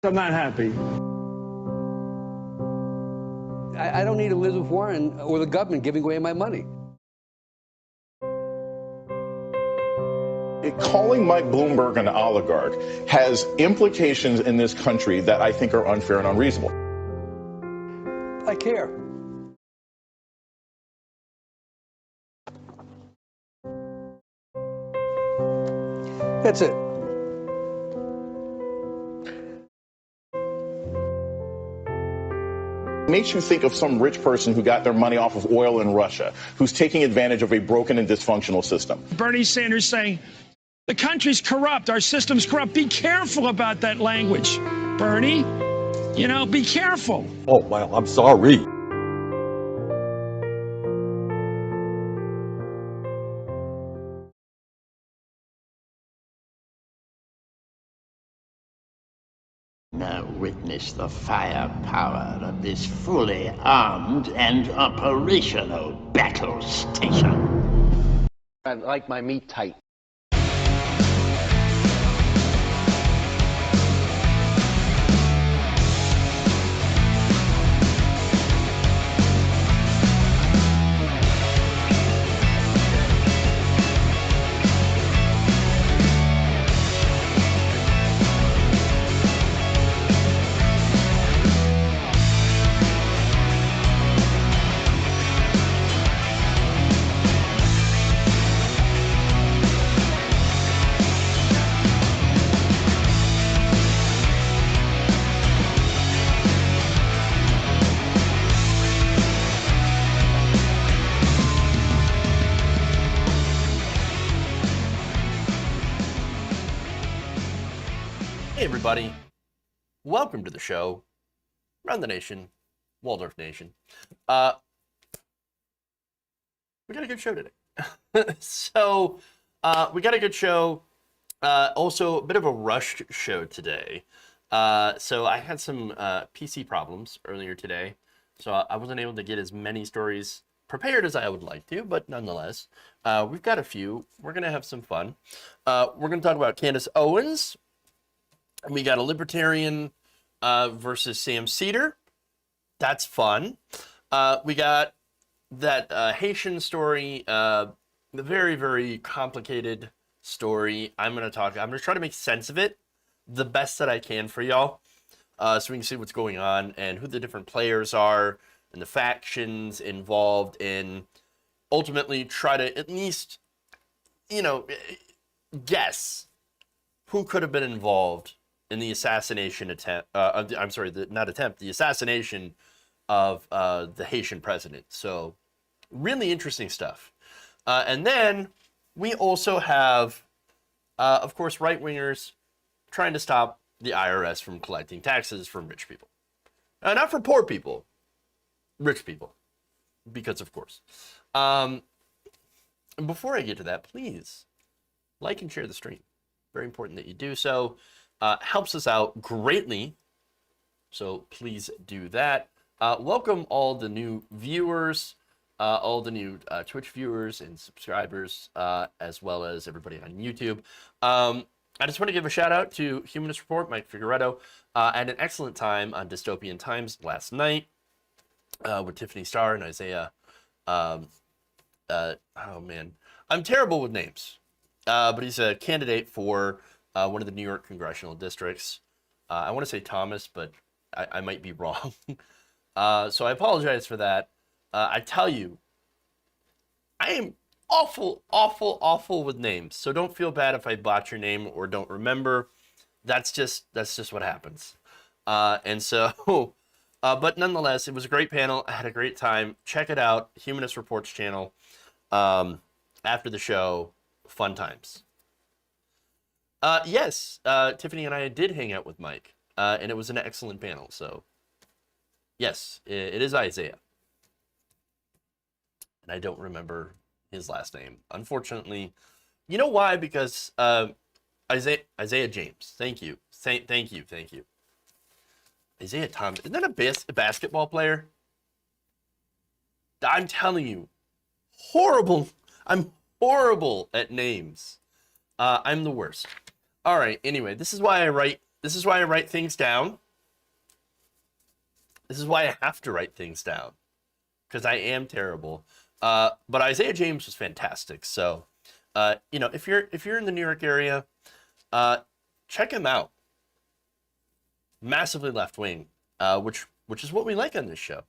I'm not happy. I don't need Elizabeth Warren or the government giving away my money. Calling Mike Bloomberg an oligarch has implications in this country that I think are unfair and unreasonable. I care. That's it. Makes you think of some rich person who got their money off of oil in Russia, who's taking advantage of a broken and dysfunctional system. Bernie Sanders saying, the country's corrupt, our system's corrupt. Be careful about that language, Bernie. You know, be careful. Oh, well, I'm sorry. Now witness the firepower of this fully armed and operational battle station. I like my meat tight. Hey everybody, welcome to the show, Run the Nation, Waldorf Nation. We got a good show today. We got a good show, also a bit of a rushed show today. So I had some PC problems earlier today, so I wasn't able to get as many stories prepared as I would like to, but nonetheless, we've got a few. We're going to have some fun. We're going to talk about Candace Owens. We got a Libertarian versus Sam Seder. That's fun. We got that Haitian story, the very, very complicated story. I'm going to try to make sense of it the best that I can for y'all, so we can see what's going on and who the different players are and the factions involved in ultimately try to at least, guess who could have been involved in the assassination attempt, the assassination of the Haitian president. So really interesting stuff. And then we also have, of course, right-wingers trying to stop the IRS from collecting taxes from rich people. Not for poor people, rich people, because of course. Before I get to that, please like and share the stream. Very important that you do so. Helps us out greatly, so please do that. Welcome all the new viewers, all the new Twitch viewers and subscribers, as well as everybody on YouTube. I just want to give a shout out to Humanist Report, Mike Figueredo. I had an excellent time on Dystopian Times last night with Tiffany Starr and Isaiah. Oh man, I'm terrible with names, but he's a candidate for one of the New York congressional districts. I want to say Thomas, but I might be wrong. So I apologize for that. I tell you, I am awful with names. So don't feel bad if I botch your name or don't remember. That's just what happens. But nonetheless, it was a great panel. I had a great time. Check it out. Humanist Reports channel. After the show, fun times. Yes, Tiffany and I did hang out with Mike, and it was an excellent panel. So, yes, it is Isaiah. And I don't remember his last name, unfortunately. You know why? Because Isaiah James. Thank you. Thank you. Isaiah Thomas. Isn't that a basketball player? I'm telling you, horrible. I'm horrible at names. I'm the worst. All right, anyway, this is why I write This is why I write things down. This is why I have to write things down, because I am terrible. But Isaiah James was fantastic. So, you know, if you're in the New York area, check him out. Massively left wing, which is what we like on this show.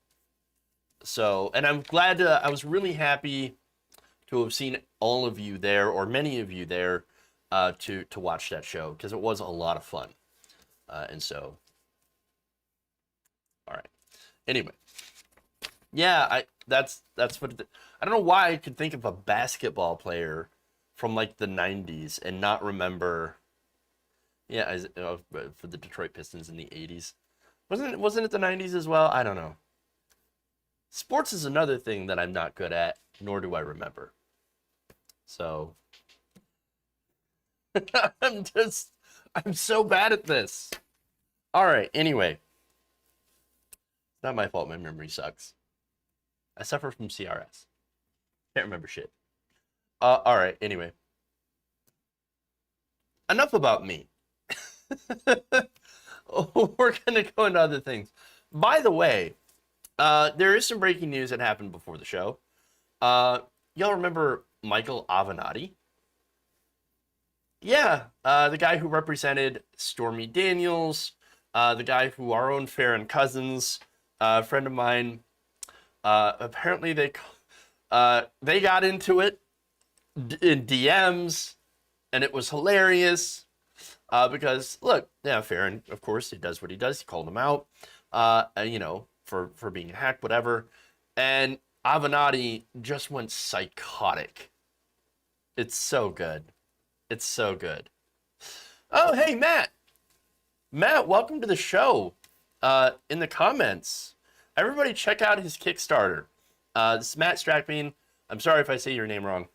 So, and I'm glad. I was really happy to have seen all of you there, or many of you there, to watch that show, because it was a lot of fun. And so, all right. Anyway, yeah, that's what I don't know why I could think of a basketball player from like the 90s and not remember. Yeah, for the Detroit Pistons in the 80s. Wasn't it the 90s as well? I don't know. Sports is another thing that I'm not good at, nor do I remember. So I'm so bad at this. All right, anyway. Not my fault my memory sucks. I suffer from CRS. Can't remember shit. All right, anyway. Enough about me. We're going to go into other things. By the way, there is some breaking news that happened before the show. Y'all remember Michael Avenatti? Yeah, the guy who represented Stormy Daniels, the guy who our own Farron Cousins, a friend of mine, apparently they got into it in DMs, and it was hilarious, because, look, yeah, Farron, of course, he does what he does. He called him out, you know, for being a hack, whatever, and Avenatti just went psychotic. It's so good. It's so good. Oh, hey, Matt. Matt, welcome to the show. In the comments, everybody check out his Kickstarter. This is Matt Strackbean. I'm sorry if I say your name wrong,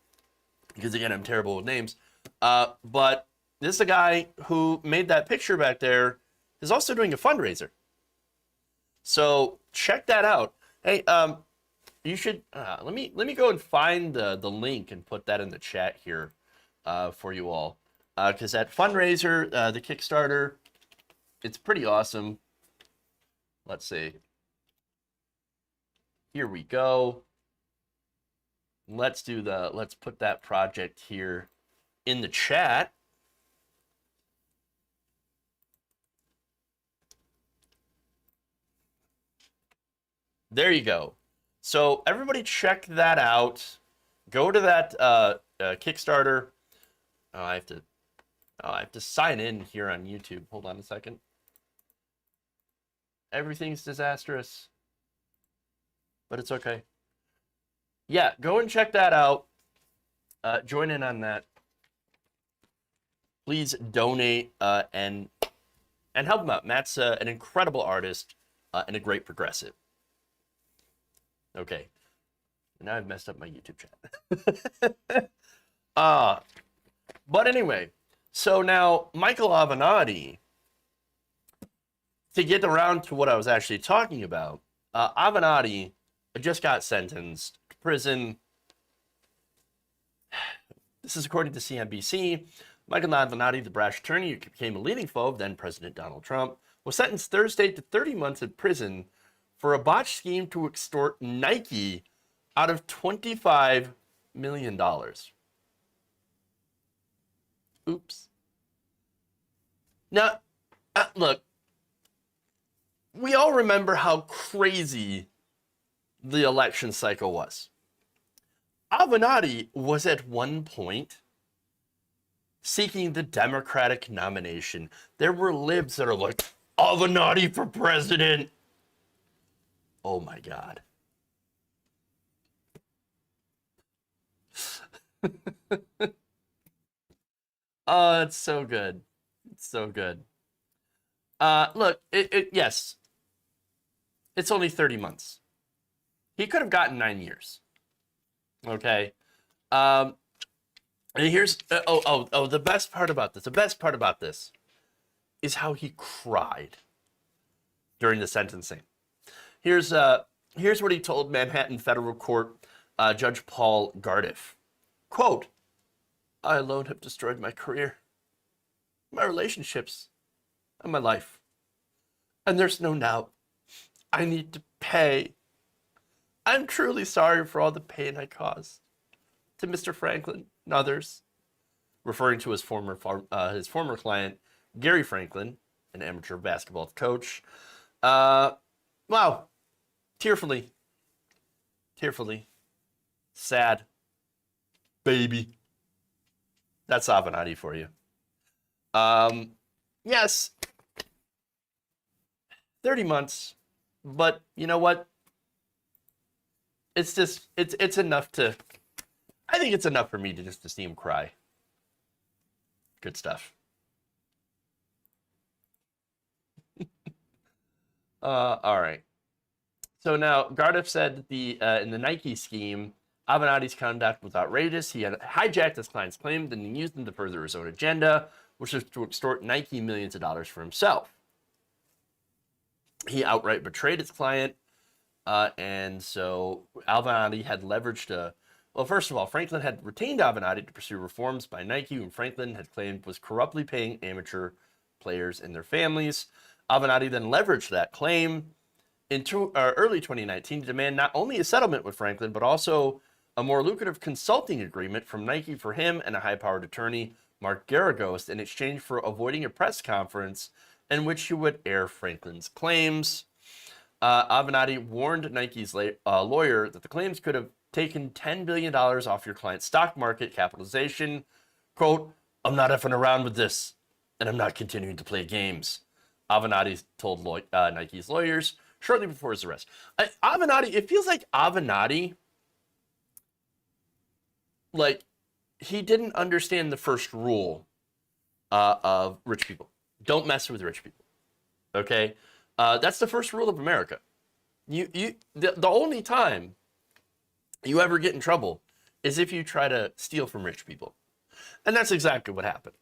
because again, I'm terrible with names. But this is a guy who made that picture back there, is also doing a fundraiser. So check that out. Hey, you should let me go and find the link and put that in the chat here for you all, because that fundraiser, the Kickstarter, it's pretty awesome. Let's see. Here we go. Let's put that project here in the chat. There you go. So everybody check that out. Go to that Kickstarter. Oh, I have to sign in here on YouTube. Hold on a second. Everything's disastrous, but it's okay. Yeah, go and check that out. Join in on that. Please donate and help him out. Matt's an incredible artist and a great progressive. Okay, now I've messed up my YouTube chat. But anyway, so now Michael Avenatti, to get around to what I was actually talking about, Avenatti just got sentenced to prison. This is according to CNBC. Michael Avenatti, the brash attorney who became a leading foe of then-President Donald Trump, was sentenced Thursday to 30 months in prison for a botched scheme to extort Nike out of $25 million. Oops. Now, look, we all remember how crazy the election cycle was. Avenatti was at one point seeking the Democratic nomination. There were libs that are like, Avenatti for president. Oh my God. Oh, it's so good. It's so good. Look, yes, it's only 30 months. He could have gotten 9 years. Okay. And here's, the best part about this is how he cried during the sentencing. Here's what he told Manhattan Federal Court Judge Paul Gardiff. Quote, "I alone have destroyed my career, my relationships, of my life. And there's no now. I need to pay. I'm truly sorry for all the pain I caused to Mr. Franklin and others," referring to his former client, Gary Franklin, an amateur basketball coach. Wow. Tearfully. Sad. Baby. That's Avenatti for you. Yes. 30 months. But you know what? It's just, it's enough to, I think it's enough for me to just to see him cry. Good stuff. All right. So now, Gardiff said in the Nike scheme, Avenatti's conduct was outrageous. He had hijacked his client's claims and used them to further his own agenda, which was to extort Nike millions of dollars for himself. He outright betrayed his client, and so Avenatti had leveraged well, first of all, Franklin had retained Avenatti to pursue reforms by Nike, whom Franklin had claimed was corruptly paying amateur players and their families. Avenatti then leveraged that claim in early 2019 to demand not only a settlement with Franklin, but also a more lucrative consulting agreement from Nike for him and a high-powered attorney, Mark Garagos, in exchange for avoiding a press conference in which he would air Franklin's claims. Avenatti warned Nike's lawyer that the claims could have taken $10 billion off your client's stock market capitalization. Quote, "I'm not effing around with this, and I'm not continuing to play games," Avenatti told Nike's lawyers shortly before his arrest. Avenatti, it feels like Avenatti, like, he didn't understand the first rule of rich people. Don't mess with rich people. Okay? That's the first rule of America. The only time you ever get in trouble is if you try to steal from rich people. And that's exactly what happened.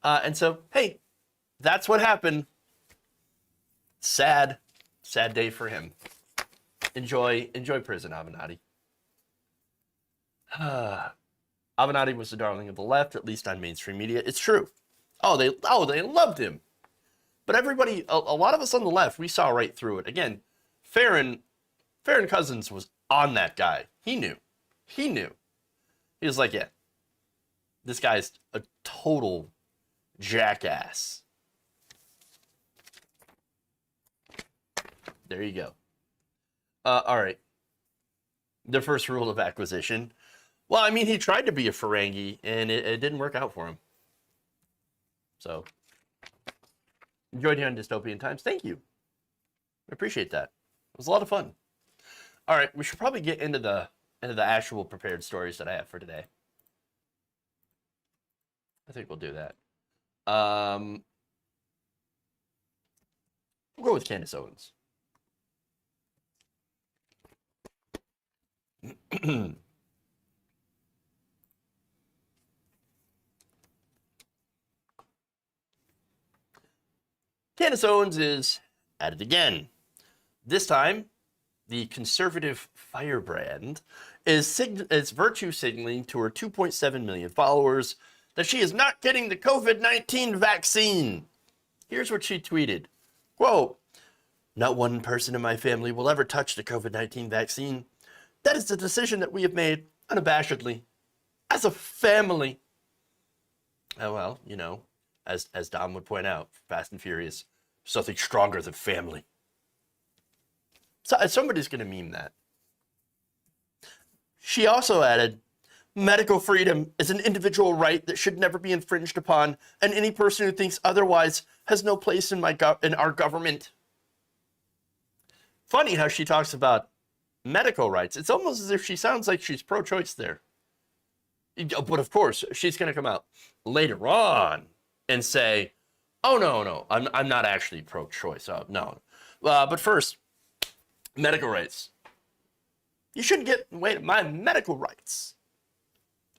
And so, hey, that's what happened. Sad day for him. Enjoy prison, Avenatti. Avenatti was the darling of the left, at least on mainstream media. It's true. They loved him. But everybody, a lot of us on the left, we saw right through it. Again, Farron Cousins was on that guy. He knew. He was like, yeah, this guy's a total jackass. There you go. All right. The first rule of acquisition. Well, I mean, he tried to be a Ferengi, and it didn't work out for him. So, enjoyed you on Dystopian Times. Thank you. I appreciate that. It was a lot of fun. All right, we should probably get into the actual prepared stories that I have for today. I think we'll do that. We'll go with Candace Owens. Candace Owens is at it again. This time, the conservative firebrand is virtue signaling to her 2.7 million followers that she is not getting the COVID-19 vaccine. Here's what she tweeted. Quote, "Not one person in my family will ever touch the COVID-19 vaccine. That is the decision that we have made unabashedly as a family." Oh, well, you know, as Dom would point out, Fast and Furious, something stronger than family. So somebody's going to meme that. She also added, "Medical freedom is an individual right that should never be infringed upon, and any person who thinks otherwise has no place in our government." Funny how she talks about medical rights. It's almost as if she sounds like she's pro-choice there. But of course, she's going to come out later on and say, "Oh, no, I'm not actually pro-choice. Oh, no. But first, medical rights. You shouldn't get in the way of my medical rights.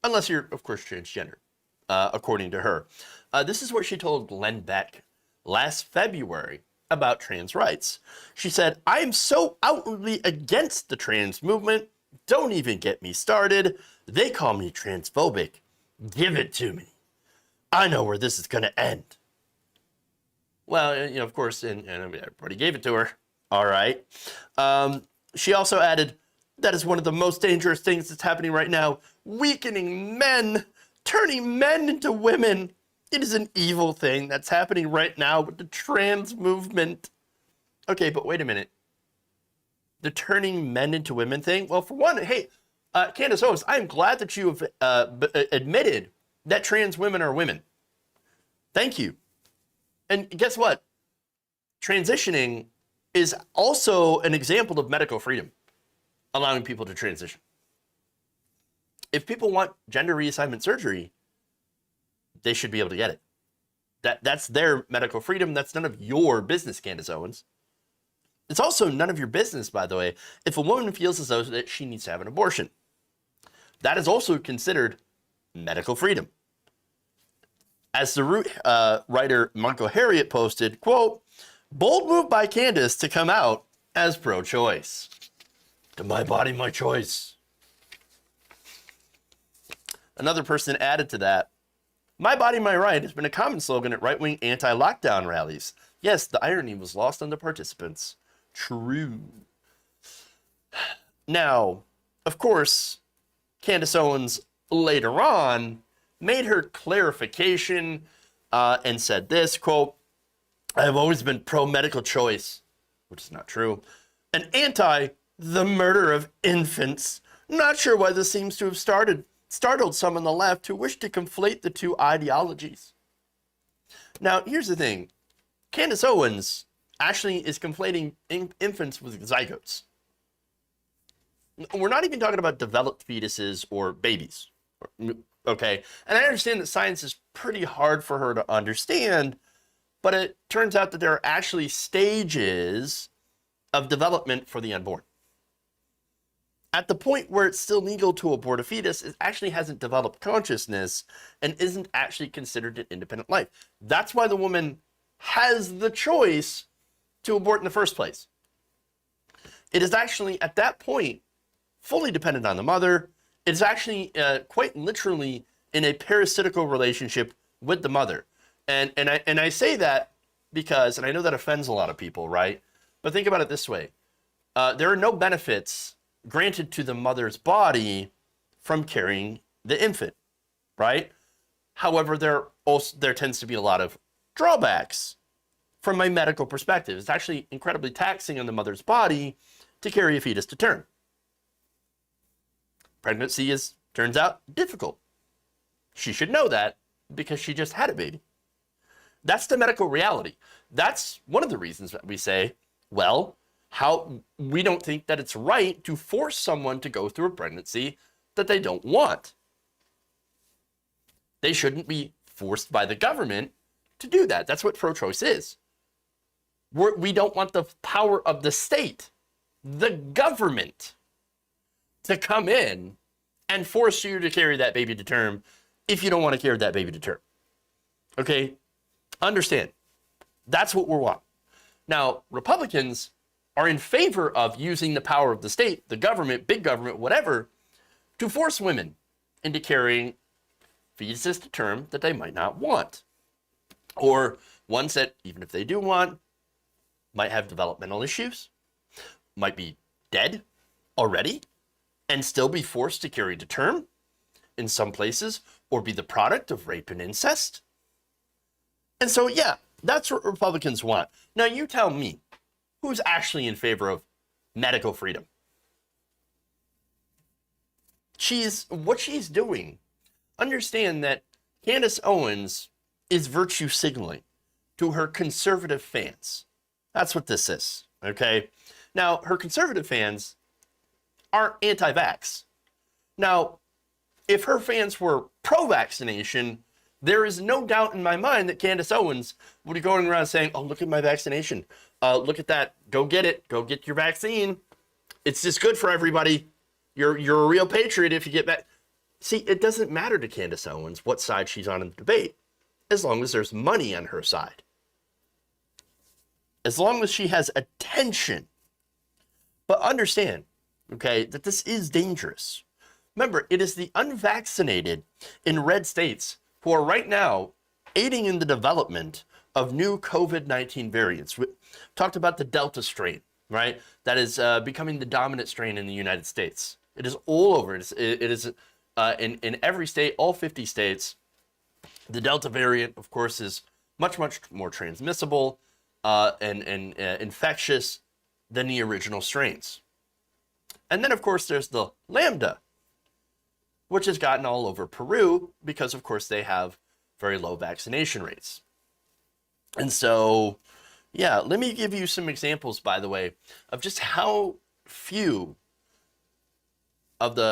Unless you're, of course, transgender, according to her." This is what she told Glenn Beck last February about trans rights. She said, "I am so outwardly against the trans movement. Don't even get me started. They call me transphobic. Give it to me. I know where this is going to end." Well, you know, of course, and everybody gave it to her. All right. She also added, that is one of the most dangerous things that's happening right now. Weakening men, turning men into women. It is an evil thing that's happening right now with the trans movement. Okay, but wait a minute. The turning men into women thing? Well, for one, hey, Candace Owens, I'm glad that you have admitted that trans women are women. Thank you. And guess what? Transitioning is also an example of medical freedom, allowing people to transition. If people want gender reassignment surgery, they should be able to get it. That's their medical freedom. That's none of your business, Candace Owens. It's also none of your business, by the way, if a woman feels as though that she needs to have an abortion. That is also considered medical freedom. As the Root writer Monko Harriet posted, quote, bold move by Candace to come out as pro-choice. To my body, my choice. Another person added to that, my body, my right has been a common slogan at right-wing anti-lockdown rallies. Yes, the irony was lost on the participants. True. Now, of course, Candace Owens later on made her clarification and said this, quote, I have always been pro-medical choice, which is not true, and anti the murder of infants. Not sure why this seems to have startled some on the left who wish to conflate the two ideologies. Now, here's the thing. Candace Owens actually is conflating infants with zygotes. We're not even talking about developed fetuses or babies. Okay, and I understand that science is pretty hard for her to understand, but it turns out that there are actually stages of development for the unborn. At the point where it's still legal to abort a fetus, it actually hasn't developed consciousness and isn't actually considered an independent life. That's why the woman has the choice to abort in the first place. It is actually, at that point, fully dependent on the mother. It's actually quite literally in a parasitical relationship with the mother. And I say that because, and I know that offends a lot of people, right? But think about it this way. There are no benefits granted to the mother's body from carrying the infant, right? However, there tends to be a lot of drawbacks from a medical perspective. It's actually incredibly taxing on the mother's body to carry a fetus to term. Pregnancy is, turns out, difficult. She should know that because she just had a baby. That's the medical reality. That's one of the reasons that we say, well, how we don't think that it's right to force someone to go through a pregnancy that they don't want. They shouldn't be forced by the government to do that. That's what pro-choice is. We don't want the power of the state, the government, to come in and force you to carry that baby to term if you don't want to carry that baby to term. Okay? Understand. That's what we want. Now, Republicans are in favor of using the power of the state, the government, big government, whatever, to force women into carrying fetuses to term that they might not want. Or ones that, even if they do want, might have developmental issues, might be dead already, and still be forced to carry to term in some places, or be the product of rape and incest. And so, yeah, that's what Republicans want. Now, you tell me, who's actually in favor of medical freedom? What she's doing, understand that Candace Owens is virtue signaling to her conservative fans. That's what this is, okay? Now, her conservative fans are anti-vax. Now, if her fans were pro-vaccination, there is no doubt in my mind that Candace Owens would be going around saying, oh, look at my vaccination. Look at that. Go get it. Go get your vaccine. It's just good for everybody. You're a real patriot if you get back. See, it doesn't matter to Candace Owens what side she's on in the debate, as long as there's money on her side. As long as she has attention. But understand, okay, that this is dangerous. Remember, it is the unvaccinated in red states who are right now aiding in the development of new COVID-19 variants. We talked about the Delta strain, right? That is becoming the dominant strain in the United States. It is all over. It is in every state, all 50 states. The Delta variant, of course, is much more transmissible and infectious than the original strains. And then, of course, there's the Lambda, which has gotten all over Peru because, of course, they have very low vaccination rates. And so, yeah, let me give you some examples, by the way, of just how few of the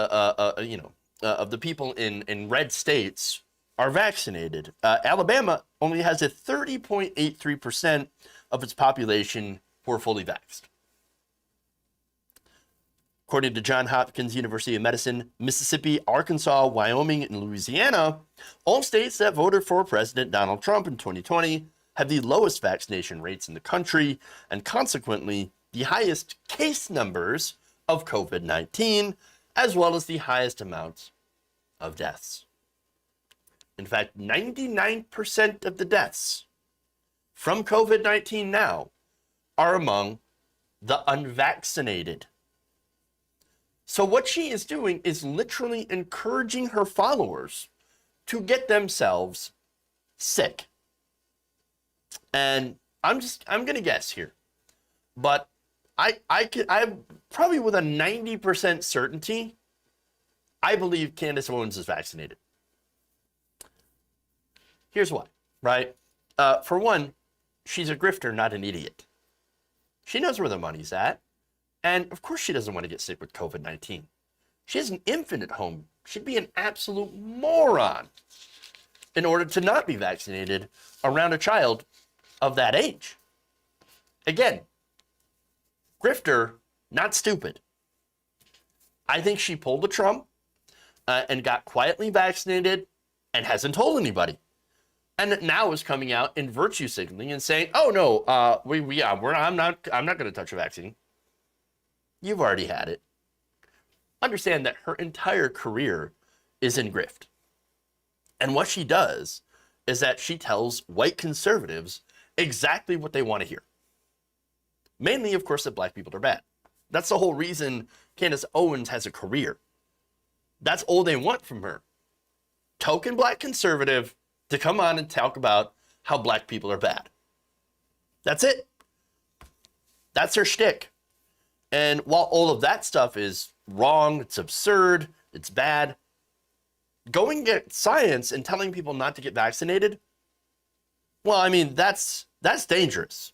of the people in red states are vaccinated. Alabama only has a 30.83% of its population who are fully vaxxed. According to Johns Hopkins University of Medicine, Mississippi, Arkansas, Wyoming, and Louisiana, all states that voted for President Donald Trump in 2020 have the lowest vaccination rates in the country and consequently the highest case numbers of COVID-19, as well as the highest amounts of deaths. In fact, 99% of the deaths from COVID-19 now are among the unvaccinated. So what she is doing is literally encouraging her followers to get themselves sick. And I'm going to guess here, but I probably with a 90% certainty, I believe Candace Owens is vaccinated. Here's why, right? For one, she's a grifter, not an idiot. She knows where the money's at. And of course she doesn't want to get sick with COVID-19. She has an infant at home. She'd be an absolute moron in order to not be vaccinated around a child of that age. Again, grifter, not stupid. I think she pulled a Trump and got quietly vaccinated and hasn't told anybody. And now is coming out in virtue signaling and saying, "Oh no, I'm not going to touch a vaccine." You've already had it. Understand that her entire career is in grift. And what she does is that she tells white conservatives exactly what they want to hear. Mainly, of course, that black people are bad. That's the whole reason Candace Owens has a career. That's all they want from her. Token black conservative to come on and talk about how black people are bad. That's it. That's her shtick. And while all of that stuff is wrong, it's absurd, it's bad, going against science and telling people not to get vaccinated, well, I mean, that's dangerous.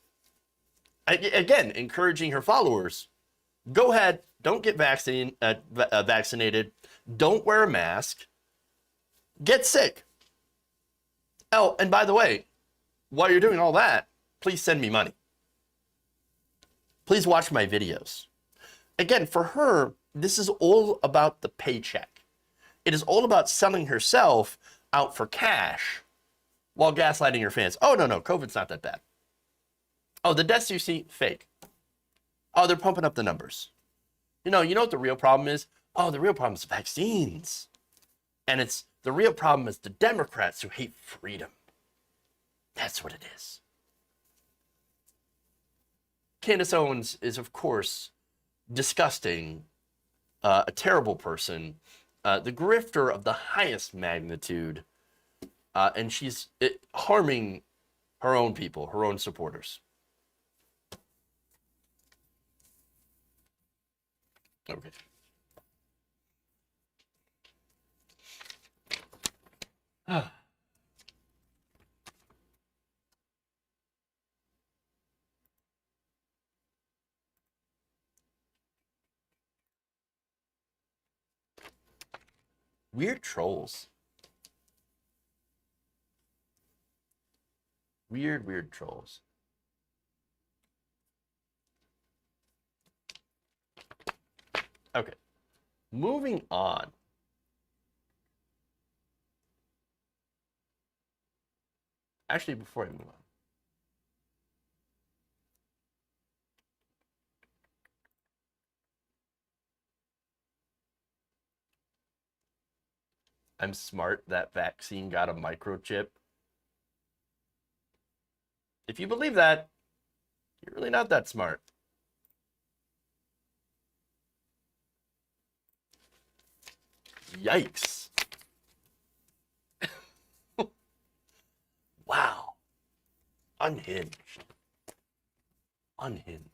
Again, encouraging her followers, go ahead, don't get vaccinated, don't wear a mask, get sick. Oh, and by the way, while you're doing all that, please send me money. Please watch my videos. Again, for her, this is all about the paycheck. It is all about selling herself out for cash while gaslighting her fans. Oh, no, COVID's not that bad. Oh, the deaths you see, fake. Oh, they're pumping up the numbers. You know what the real problem is? Oh, the real problem is vaccines. And the real problem is the Democrats who hate freedom. That's what it is. Candace Owens is, of course, disgusting, a terrible person, the grifter of the highest magnitude, and she's harming her own people, her own supporters. Okay. Weird trolls. Weird trolls. Okay. Moving on. Actually, before I move on. I'm smart. That vaccine got a microchip. If you believe that, you're really not that smart. Yikes. Wow. Unhinged. Unhinged.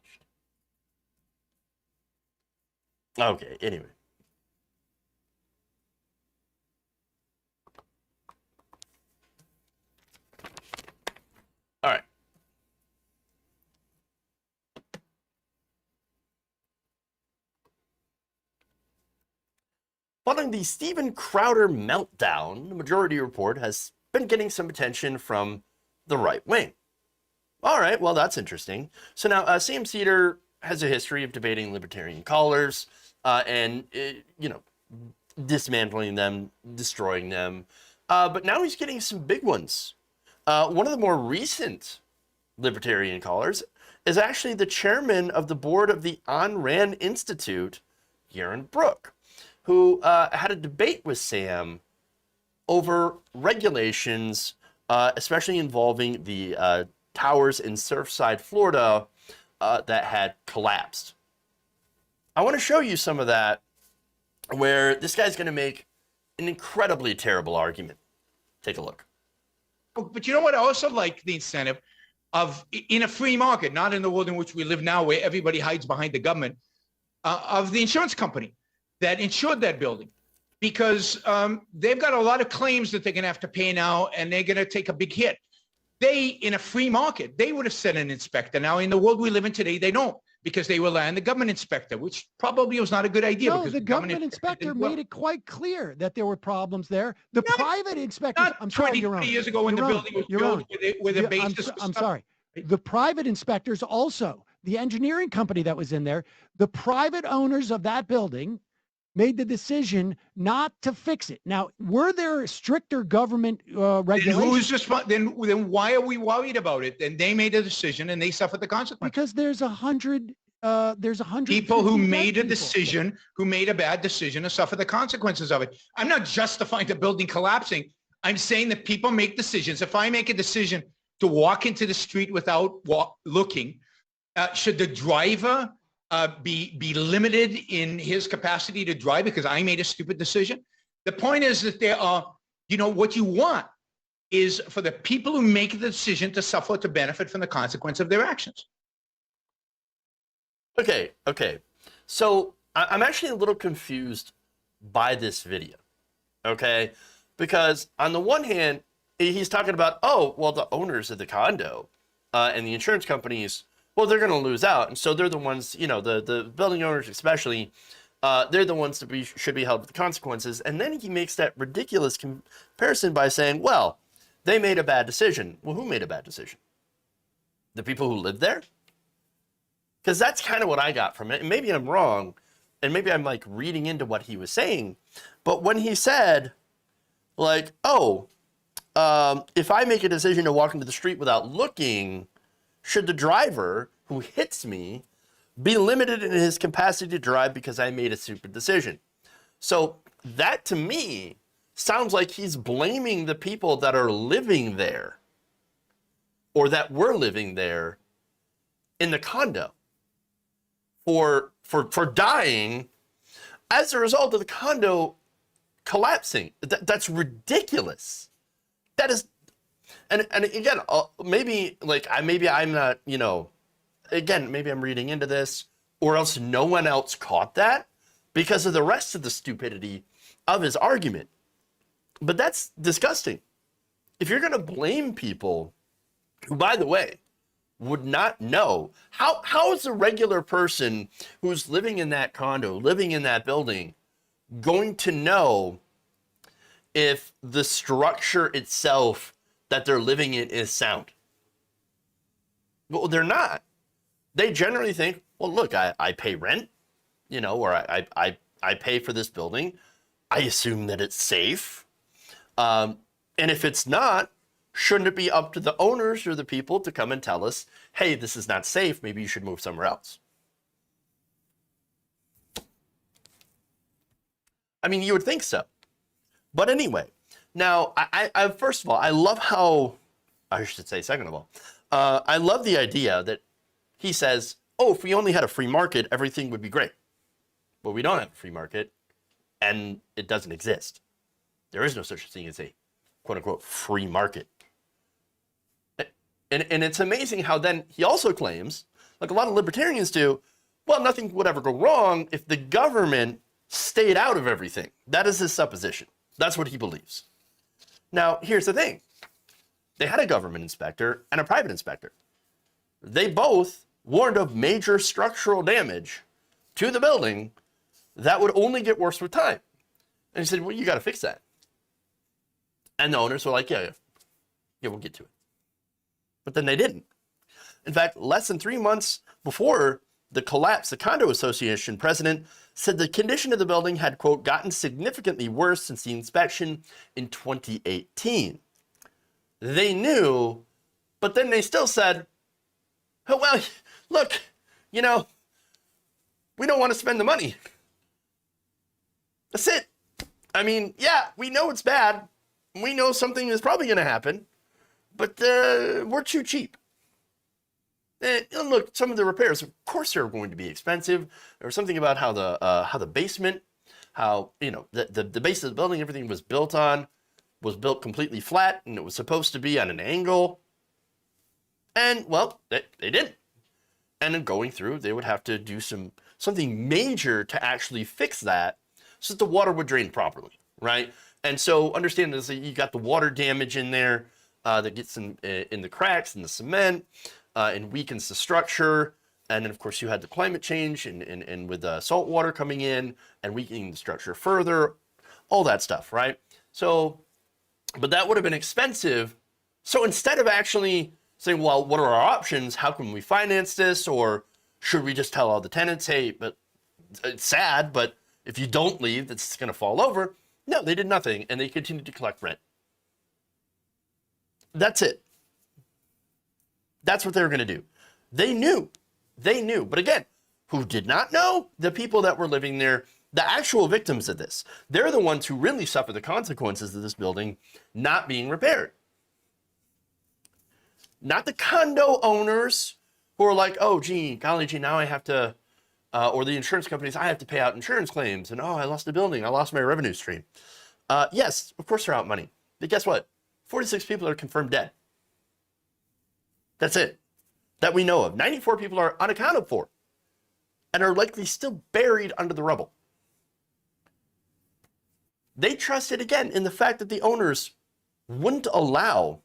Okay, anyway. All right. Following the Steven Crowder meltdown, the Majority Report has been getting some attention from the right wing. All right, well, that's interesting. So now, Sam Seder has a history of debating libertarian callers and, dismantling them, destroying them. But now he's getting some big ones. One of the more recent libertarian callers is actually the chairman of the board of the Ayn Rand Institute, Yaron Brook, who had a debate with Sam over regulations, especially involving the towers in Surfside, Florida, that had collapsed. I want to show you some of that, where this guy's going to make an incredibly terrible argument. Take a look. But you know what? I also like the incentive of, in a free market, not in the world in which we live now, where everybody hides behind the government, of the insurance company that insured that building, because they've got a lot of claims that they're going to have to pay now, and they're going to take a big hit. They, in a free market, they would have sent an inspector. Now, in the world we live in today, they don't, because they rely on the government inspector, which probably was not a good idea. No, because the government inspector made it quite clear that there were problems there. The private inspectors, I'm sorry, 20 years ago when the building was built with a basis. I'm sorry. The private inspectors also, the engineering company that was in there, the private owners of that building made the decision not to fix it. Now, were there stricter government regulations? Then why are we worried about it? Then they made a decision and they suffered the consequences. Because there's 100 people who made a decision, who made a bad decision, and suffer the consequences of it. I'm not justifying the building collapsing. I'm saying that people make decisions. If I make a decision to walk into the street without looking, should the driver be limited in his capacity to drive because I made a stupid decision? The point is that there are, what you want is for the people who make the decision to suffer, to benefit from the consequence of their actions. Okay. So I'm actually a little confused by this video, okay? Because on the one hand, he's talking about, the owners of the condo and the insurance companies, well, they're going to lose out. And so they're the ones, the building owners especially, they're the ones that should be held with the consequences. And then he makes that ridiculous comparison by saying, well, they made a bad decision. Well, who made a bad decision? The people who lived there? Because that's kind of what I got from it. And maybe I'm wrong, and maybe I'm like reading into what he was saying. But when he said, like, if I make a decision to walk into the street without looking, should the driver who hits me be limited in his capacity to drive because I made a stupid decision? So that to me sounds like he's blaming the people that are living there, or that were living there in the condo, for dying as a result of the condo collapsing. That's ridiculous. That is, and again, maybe I'm not, again, maybe I'm reading into this, or else no one else caught that because of the rest of the stupidity of his argument. But that's disgusting. If you're going to blame people who, by the way, would not know, how is a regular person who's living in that condo, living in that building, going to know if the structure itself that they're living in is sound? Well, they're not. They generally think, well, look, I pay rent, or I pay for this building. I assume that it's safe. And if it's not, shouldn't it be up to the owners or the people to come and tell us, hey, this is not safe, maybe you should move somewhere else? I mean, you would think so. But anyway, now, I first of all, I love how, I should say, second of all, I love the idea that he says, oh, if we only had a free market, everything would be great. But we don't have a free market, and it doesn't exist. There is no such thing as a quote-unquote free market. And it's amazing how then he also claims, like a lot of libertarians do, well, nothing would ever go wrong if the government stayed out of everything. That is his supposition. That's what he believes. Now, here's the thing. They had a government inspector and a private inspector. They both warned of major structural damage to the building that would only get worse with time. And he said, well, you got to fix that. And the owners were like, yeah, we'll get to it. But then they didn't. In fact, less than 3 months before the collapse, the condo association president said the condition of the building had, quote, gotten significantly worse since the inspection in 2018. They knew, but then they still said, oh, well, look, we don't want to spend the money. That's it. I mean, yeah, we know it's bad. We know something is probably going to happen, but we're too cheap. And look, some of the repairs, of course, they're going to be expensive. There was something about how the basement, the base of the building, everything was built completely flat, and it was supposed to be on an angle. And well, they didn't. And then going through, they would have to do something major to actually fix that, so that the water would drain properly, right? And so understand this, you got the water damage in there that gets in the cracks in the cement and weakens the structure. And then, of course, you had the climate change and with salt water coming in and weakening the structure further, all that stuff, right? So, but that would have been expensive. So instead of actually saying, well, what are our options? How can we finance this? Or should we just tell all the tenants, hey, but it's sad, but if you don't leave, it's going to fall over. No, they did nothing, and they continued to collect rent. That's it. That's what they were going to do. They knew. But again, who did not know? The people that were living there, the actual victims of this. They're the ones who really suffer the consequences of this building not being repaired. Not the condo owners who are like, oh, golly gee, now I have to, or the insurance companies, I have to pay out insurance claims, and oh, I lost the building, I lost my revenue stream. Yes, of course they're out money. But guess what? 46 people are confirmed dead. That's it. That we know of. 94 people are unaccounted for and are likely still buried under the rubble. They trusted, again, in the fact that the owners wouldn't allow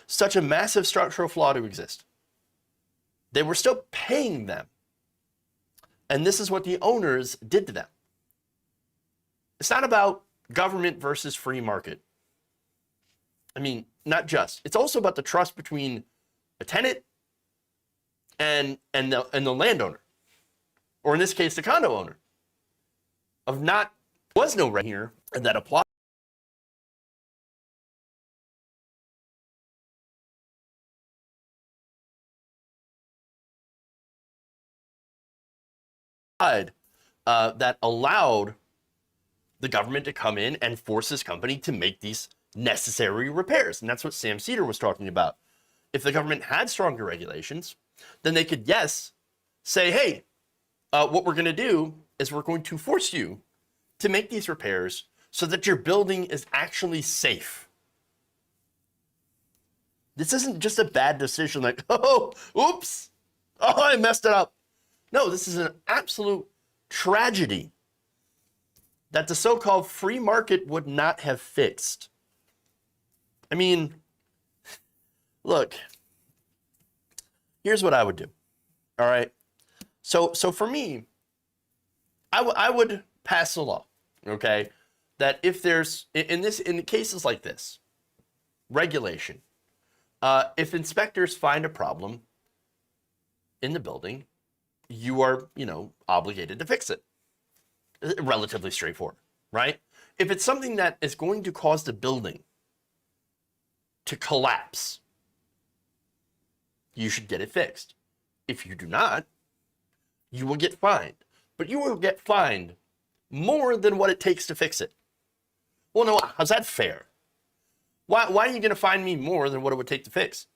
such a massive structural flaw to exist. They were still paying them. And this is what the owners did to them. It's not about government versus free market. I mean, not just. It's also about the trust between a tenant and the landowner, or in this case, the condo owner. Was no rent here that applied. That allowed the government to come in and force this company to make these necessary repairs. And that's what Sam Seder was talking about. If the government had stronger regulations, then they could, yes, say, hey, what we're going to do is we're going to force you to make these repairs so that your building is actually safe. This isn't just a bad decision like, oh, oops, oh, I messed it up. No, this is an absolute tragedy that the so-called free market would not have fixed. I mean, look, here's what I would do. All right. So for me, I would pass a law, okay, that if there's in cases like this, regulation, if inspectors find a problem in the building, you are, obligated to fix it. Relatively straightforward, right? If it's something that is going to cause the building to collapse, you should get it fixed. If you do not, you will get fined. But you will get fined more than what it takes to fix it. Well, no, how's that fair? Why are you going to fine me more than what it would take to fix?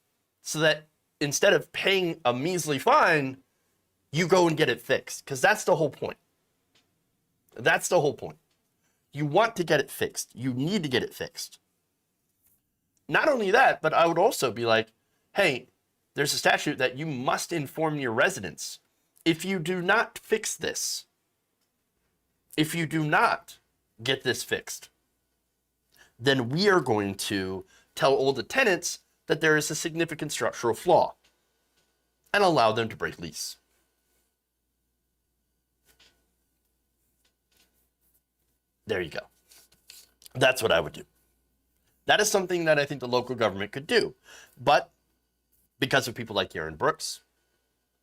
So that instead of paying a measly fine, you go and get it fixed. Because that's the whole point. That's the whole point. You want to get it fixed. You need to get it fixed. Not only that, but I would also be like, hey, there's a statute that you must inform your residents. If you do not fix this, if you do not get this fixed, then we are going to tell all the tenants that there is a significant structural flaw and allow them to break lease. There you go. That's what I would do. That is something that I think the local government could do. But because of people like Aaron Brooks,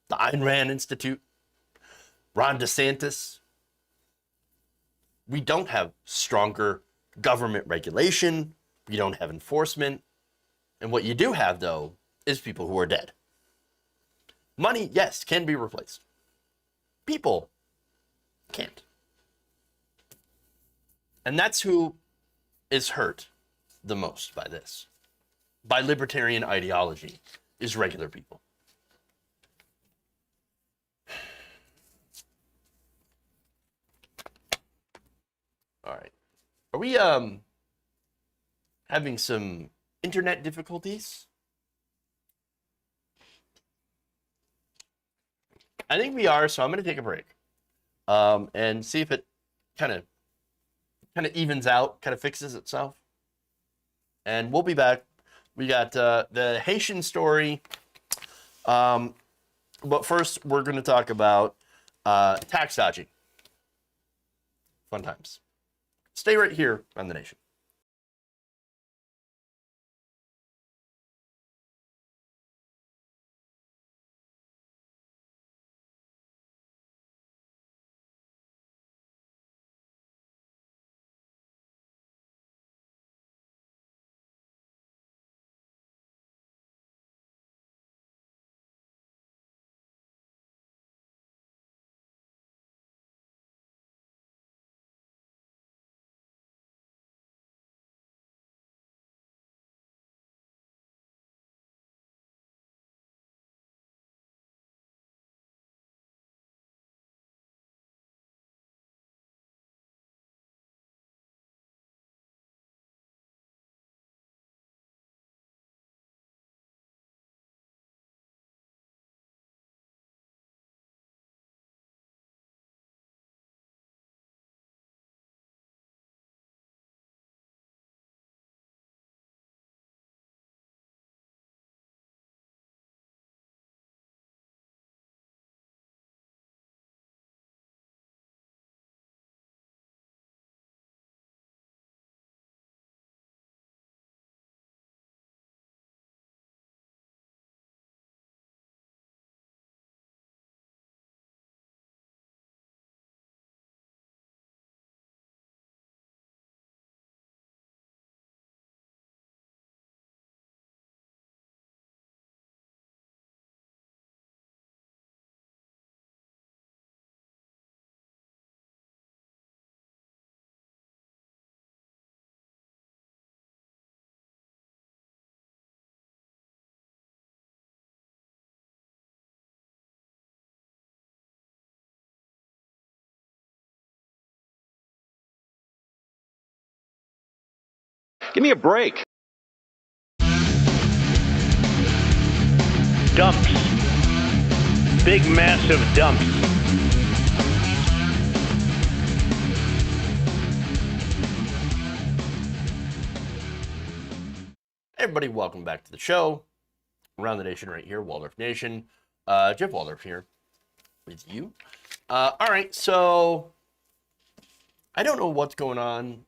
the Ayn Rand Institute, Ron DeSantis, we don't have stronger government regulation. We don't have enforcement. And what you do have, though, is people who are dead. Money, yes, can be replaced. People can't. And that's who is hurt the most by this. By libertarian ideology, is regular people. All right. Are we having some internet difficulties? I think we are, so I'm going to take a break and see if it kind of evens out, kind of fixes itself. And we'll be back. We got the Haitian story. But first, we're going to talk about tax dodging. Fun times. Stay right here on The Nation. Give me a break. Dumps. Big, massive dumps. Hey everybody, welcome back to the show. Around the Nation right here, Waldorf Nation. Jeff Waldorf here with you. All right, so I don't know what's going on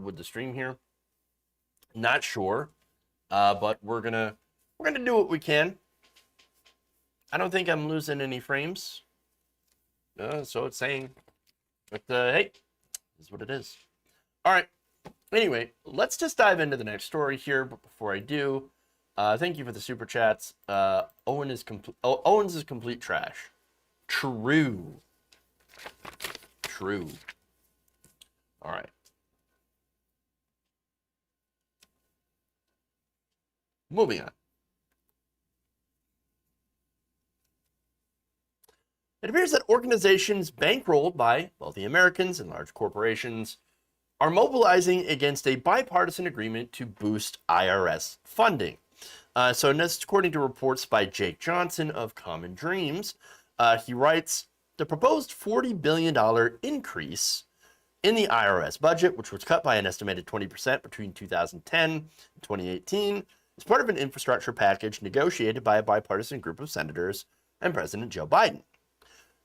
with the stream here. Not sure, but we're gonna do what we can. I don't think I'm losing any frames, so it's saying, but hey, this is what it is. All right. Anyway, let's just dive into the next story here. But before I do, thank you for the super chats. Owens is complete trash. True. All right. Moving on. It appears that organizations bankrolled by wealthy Americans and large corporations are mobilizing against a bipartisan agreement to boost IRS funding. So that's according to reports by Jake Johnson of Common Dreams. He writes, the proposed $40 billion increase in the IRS budget, which was cut by an estimated 20% between 2010 and 2018, is part of an infrastructure package negotiated by a bipartisan group of senators and President Joe Biden.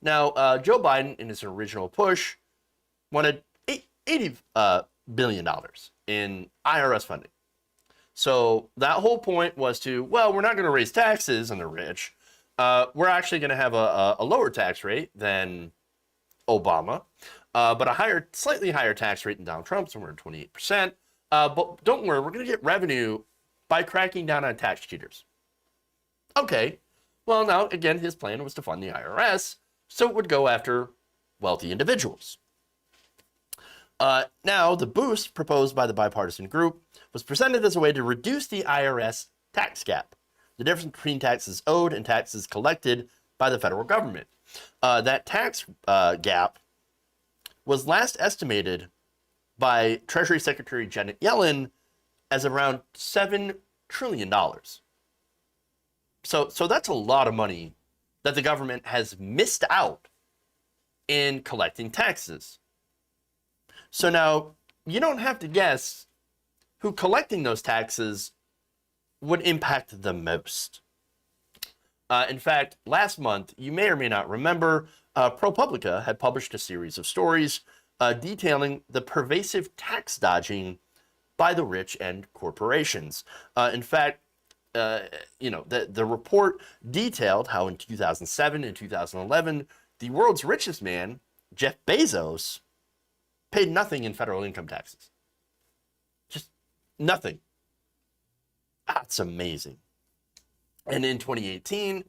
Now, Joe Biden, in his original push, wanted $80 billion in IRS funding. So that whole point was to, well, we're not going to raise taxes on the rich. We're actually going to have a lower tax rate than Obama, but a slightly higher tax rate than Donald Trump, somewhere at 28%. But don't worry, we're going to get revenue by cracking down on tax cheaters. Okay, well, now, again, his plan was to fund the IRS, so it would go after wealthy individuals. Now, the boost proposed by the bipartisan group was presented as a way to reduce the IRS tax gap, the difference between taxes owed and taxes collected by the federal government. That tax gap was last estimated by Treasury Secretary Janet Yellen as around $7 trillion. So that's a lot of money that the government has missed out in collecting taxes. So now you don't have to guess who collecting those taxes would impact the most. In fact, last month, you may or may not remember, ProPublica had published a series of stories detailing the pervasive tax dodging by the rich and corporations. In fact, the report detailed how in 2007 and 2011, the world's richest man, Jeff Bezos, paid nothing in federal income taxes. Just nothing. That's amazing. And in 2018,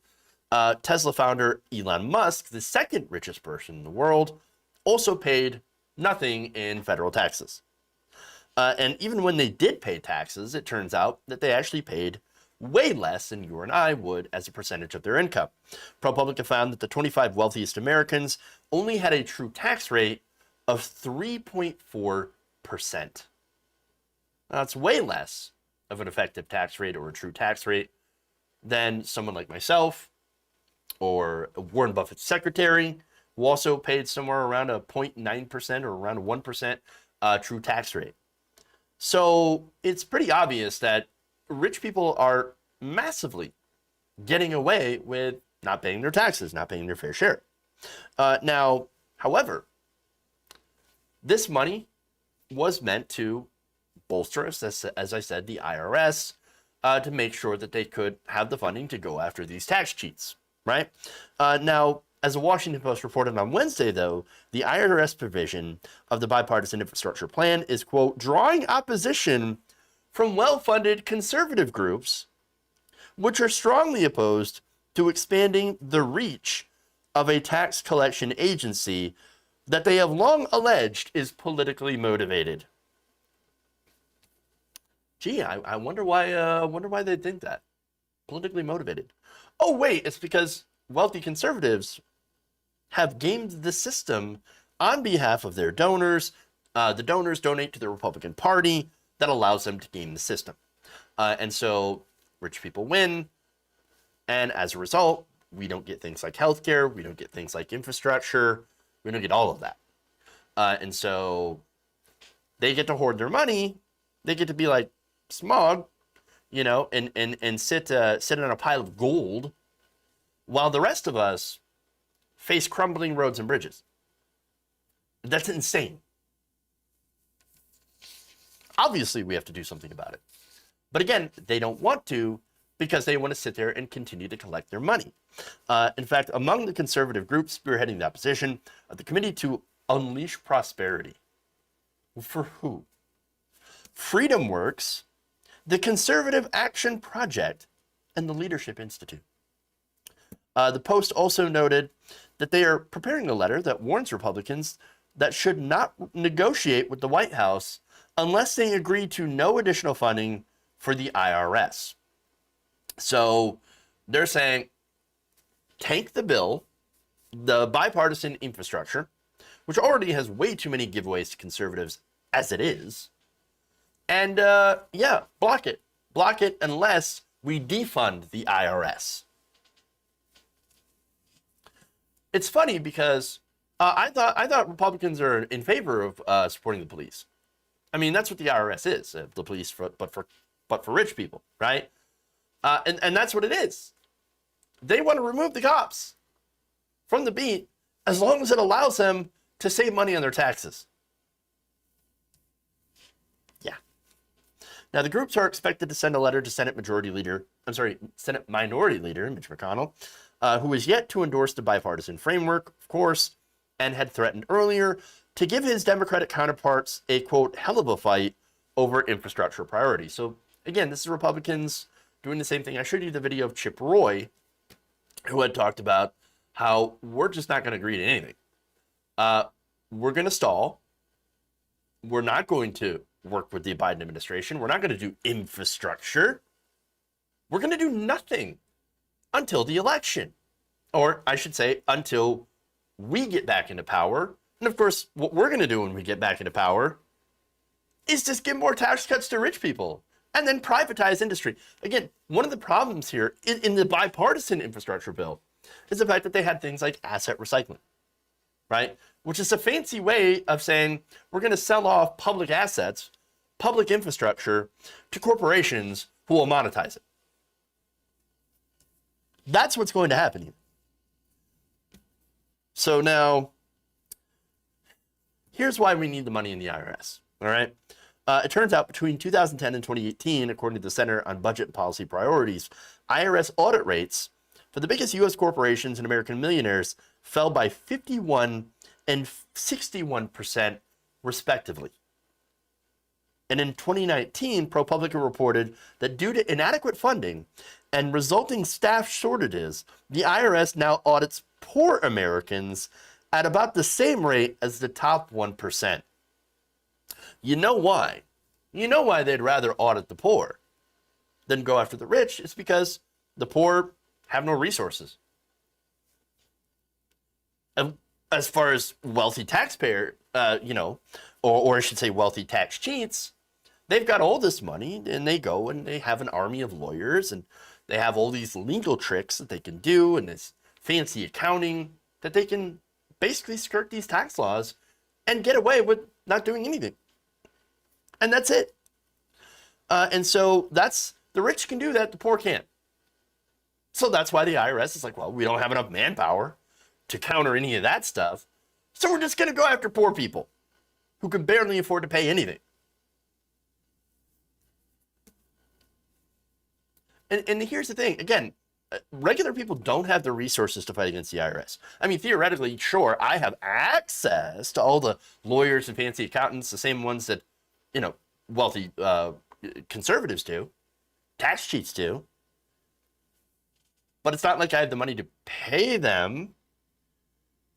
Tesla founder Elon Musk, the second richest person in the world, also paid nothing in federal taxes. And even when they did pay taxes, it turns out that they actually paid way less than you and I would as a percentage of their income. ProPublica found that the 25 wealthiest Americans only had a true tax rate of 3.4%. That's way less of an effective tax rate or a true tax rate than someone like myself or Warren Buffett's secretary, who also paid somewhere around a 0.9% or around a 1% true tax rate. So it's pretty obvious that rich people are massively getting away with not paying their taxes, not paying their fair share. Now, however, this money was meant to bolster, as I said, the IRS, to make sure that they could have the funding to go after these tax cheats, right? Now, as the Washington Post reported on Wednesday, though, the IRS provision of the bipartisan infrastructure plan is, quote, drawing opposition from well-funded conservative groups, which are strongly opposed to expanding the reach of a tax collection agency that they have long alleged is politically motivated. Gee, I wonder why they think that. Politically motivated. Oh, wait, it's because wealthy conservatives have gamed the system on behalf of their donors. The donors donate to the Republican Party. That allows them to game the system. And so rich people win. And as a result, we don't get things like healthcare. We don't get things like infrastructure. We don't get all of that. And so they get to hoard their money. They get to be like Smog, and sit on a pile of gold, while the rest of us face crumbling roads and bridges. That's insane. Obviously, we have to do something about it. But again, they don't want to because they want to sit there and continue to collect their money. In fact, among the conservative groups spearheading the opposition, the Committee to Unleash Prosperity. For who? Freedom Works, the Conservative Action Project, and the Leadership Institute. The Post also noted that they are preparing a letter that warns Republicans that should not negotiate with the White House unless they agree to no additional funding for the IRS. So they're saying, tank the bill, the bipartisan infrastructure, which already has way too many giveaways to conservatives as it is. And yeah, block it. Block it unless we defund the IRS. It's funny because I thought Republicans are in favor of supporting the police. I mean, that's what the IRS is, the police, but for rich people, right? And that's what it is. They want to remove the cops from the beat as long as it allows them to save money on their taxes. Yeah. Now, the groups are expected to send a letter to Senate Minority Leader Mitch McConnell, who is yet to endorse the bipartisan framework, of course, and had threatened earlier to give his Democratic counterparts a, quote, hell of a fight over infrastructure priorities. So, again, this is Republicans doing the same thing. I showed you the video of Chip Roy, who had talked about how we're just not going to agree to anything. We're going to stall. We're not going to work with the Biden administration. We're not going to do infrastructure. We're going to do nothing until the election. Or I should say, until we get back into power. And of course, what we're going to do when we get back into power is just give more tax cuts to rich people and then privatize industry. Again, one of the problems here in the bipartisan infrastructure bill is the fact that they had things like asset recycling, right? Which is a fancy way of saying we're going to sell off public assets, public infrastructure to corporations who will monetize it. That's what's going to happen here. So now, here's why we need the money in the IRS, all right? It turns out between 2010 and 2018, according to the Center on Budget and Policy Priorities, IRS audit rates for the biggest U.S. corporations and American millionaires fell by 51 and 61%, respectively. And in 2019, ProPublica reported that due to inadequate funding and resulting staff shortages, the IRS now audits poor Americans at about the same rate as the top 1%. You know why? You know why they'd rather audit the poor than go after the rich? It's because the poor have no resources. As far as wealthy taxpayer, or I should say wealthy tax cheats, they've got all this money and they go and they have an army of lawyers and they have all these legal tricks that they can do and this fancy accounting that they can basically skirt these tax laws and get away with not doing anything. And that's it. And so that's, the rich can do that, the poor can't. So that's why the IRS is like, well, we don't have enough manpower to counter any of that stuff. So we're just going to go after poor people who can barely afford to pay anything. And here's the thing, again, regular people don't have the resources to fight against the IRS. I mean, theoretically, sure, I have access to all the lawyers and fancy accountants, the same ones that, wealthy conservatives do, tax cheats do. But it's not like I have the money to pay them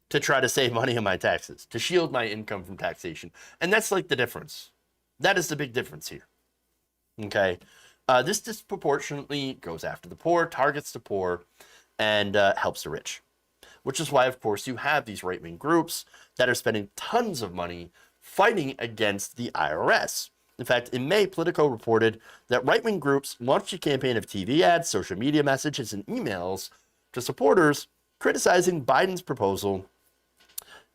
to try to save money on my taxes, to shield my income from taxation. And that's like the difference. That is the big difference here. Okay? This disproportionately goes after the poor, targets the poor, and helps the rich. Which is why, of course, you have these right-wing groups that are spending tons of money fighting against the IRS. In fact, in May, Politico reported that right-wing groups launched a campaign of TV ads, social media messages, and emails to supporters criticizing Biden's proposal,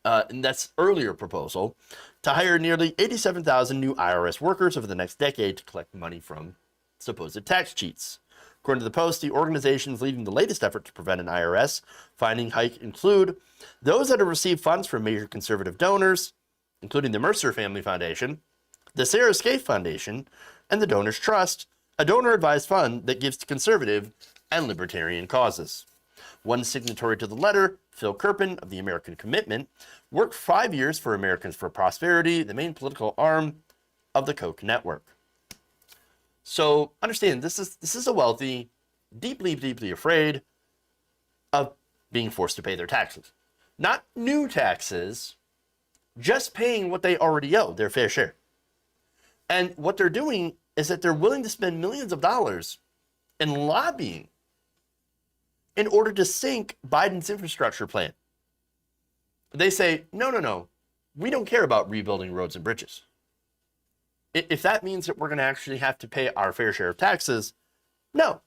and that's earlier proposal, to hire nearly 87,000 new IRS workers over the next decade to collect money from supposed tax cheats. According to the Post, the organizations leading the latest effort to prevent an IRS finding hike include those that have received funds from major conservative donors, including the Mercer Family Foundation, the Sarah Scaife Foundation, and the Donors Trust, a donor-advised fund that gives to conservative and libertarian causes. One signatory to the letter, Phil Kerpen of the American Commitment, worked 5 years for Americans for Prosperity, the main political arm of the Koch network. So understand, this is a wealthy, deeply, deeply afraid of being forced to pay their taxes. Not new taxes, just paying what they already owe, their fair share. And what they're doing is that they're willing to spend millions of dollars in lobbying in order to sink Biden's infrastructure plan. they say, no, we don't care about rebuilding roads and bridges. If that means that we're going to actually have to pay our fair share of taxes, no,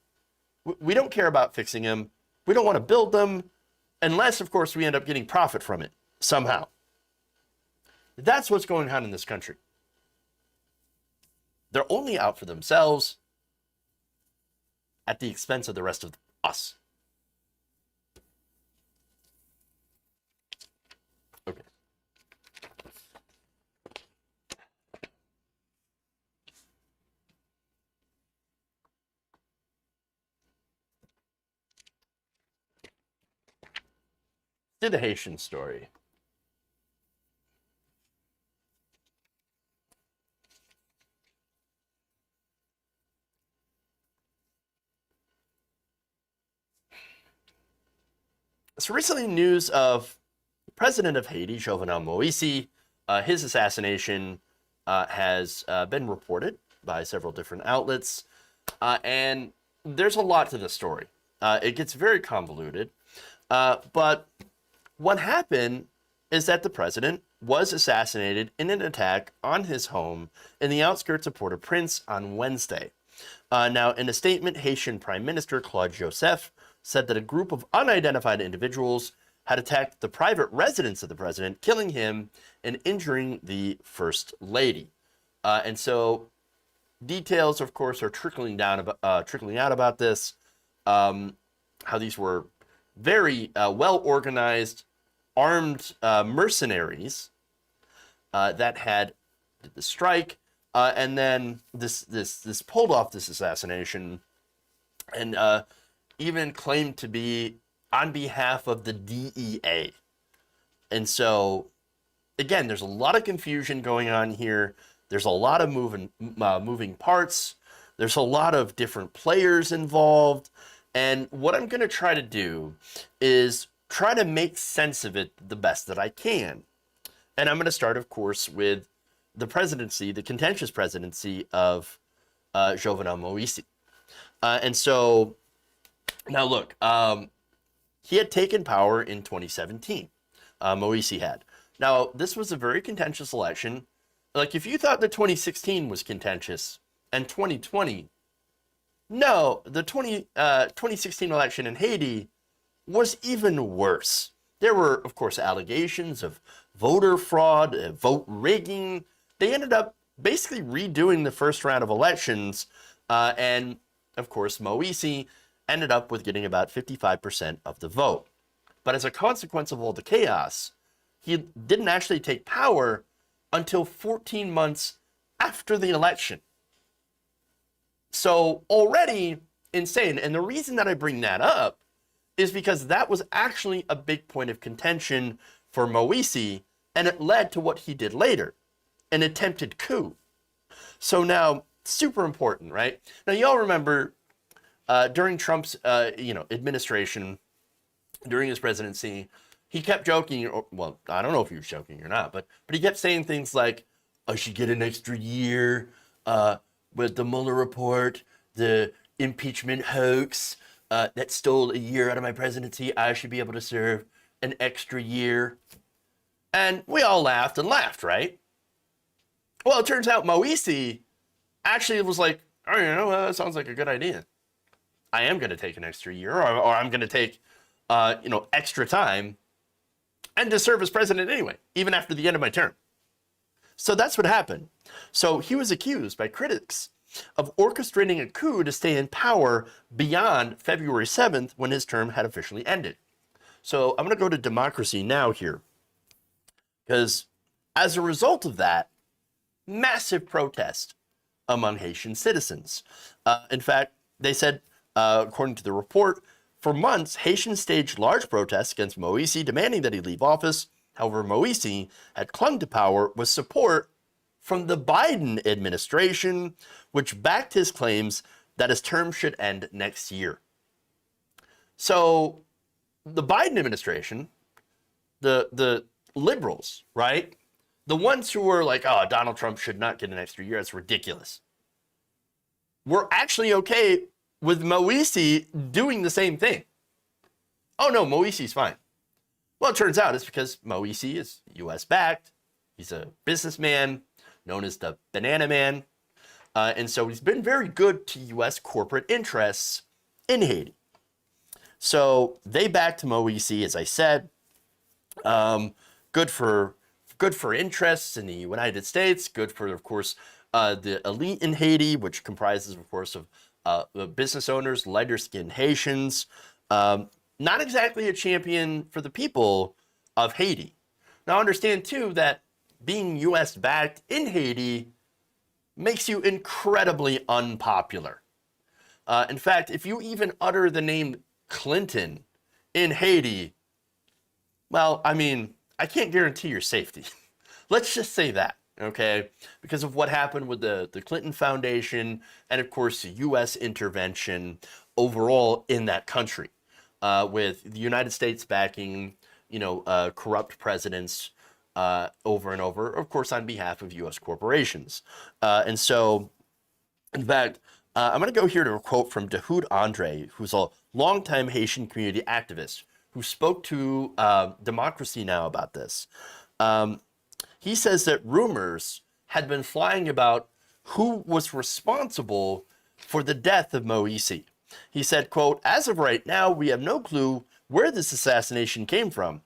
we don't care about fixing them. We don't want to build them unless, of course, we end up getting profit from it somehow. That's what's going on in this country. They're only out for themselves at the expense of the rest of us. Okay. To the Haitian story. So recently, news of the president of Haiti, Jovenel Moïse, his assassination has been reported by several different outlets, and there's a lot to the story. It gets very convoluted, but what happened is that the president was assassinated in an attack on his home in the outskirts of Port-au-Prince on Wednesday. Now, in a statement, Haitian Prime Minister Claude Joseph said that a group of unidentified individuals had attacked the private residence of the president, killing him and injuring the First Lady. And so details, of course, are trickling out about this, how these were very well-organized, armed mercenaries that had did the strike, and then this pulled off this assassination, and even claimed to be on behalf of the DEA. And so, again, there's a lot of confusion going on here. There's a lot of moving parts. There's a lot of different players involved. And what I'm going to try to do is try to make sense of it the best that I can. And I'm going to start, of course, with the presidency, the contentious presidency of Jovenel Moïse. And so, now look, he had taken power in 2017. Moïse had. Now, this was a very contentious election. Like, if you thought that 2016 was contentious and 2020, no, the 2016 election in Haiti was even worse. There were, of course, allegations of voter fraud, vote rigging. They ended up basically redoing the first round of elections. And, of course, Moïse ended up with getting about 55% of the vote. But as a consequence of all the chaos, he didn't actually take power until 14 months after the election. So already insane. And the reason that I bring that up is because that was actually a big point of contention for Moïse, and it led to what he did later, an attempted coup. So now, super important, right? Now, y'all remember during Trump's administration, during his presidency, he kept joking, or, well, I don't know if he was joking or not, but he kept saying things like, I should get an extra year with the Mueller report, the impeachment hoax that stole a year out of my presidency. I should be able to serve an extra year. And we all laughed and laughed, right? Well, it turns out Moïse actually was like, oh, that sounds like a good idea. I am going to take an extra year, or I'm going to take, extra time and to serve as president anyway, even after the end of my term. So that's what happened. So he was accused by critics of orchestrating a coup to stay in power beyond February 7th, when his term had officially ended. So I'm going to go to Democracy Now! Here, because as a result of that, massive protest among Haitian citizens. In fact, they said, according to the report, for months, Haitians staged large protests against Moïse, demanding that he leave office. However, Moïse had clung to power with support from the Biden administration, which backed his claims that his term should end next year. So the Biden administration, the liberals, right? The ones who were like, oh, Donald Trump should not get an extra year, it's ridiculous, were actually okay with Moïse doing the same thing. Oh no, Moïse's fine. Well, it turns out it's because Moise is U.S. backed. He's a businessman known as the Banana Man. And so he's been very good to U.S. corporate interests in Haiti. So they backed Moise, as I said. Good for interests in the United States. Good for, of course, the elite in Haiti, which comprises, of course, of the business owners, lighter-skinned Haitians. Not exactly a champion for the people of Haiti. Now, understand, too, that being U.S.-backed in Haiti makes you incredibly unpopular. In fact, if you even utter the name Clinton in Haiti, well, I mean, I can't guarantee your safety. Let's just say that, okay? Because of what happened with the Clinton Foundation and, of course, the U.S. intervention overall in that country, with the United States backing, corrupt presidents over and over, of course, on behalf of U.S. corporations. And so, in fact, I'm going to go here to a quote from Dahoud Andre, who's a longtime Haitian community activist who spoke to Democracy Now! About this. He says that rumors had been flying about who was responsible for the death of Moise. He said, quote, "As of right now, we have no clue where this assassination came from,"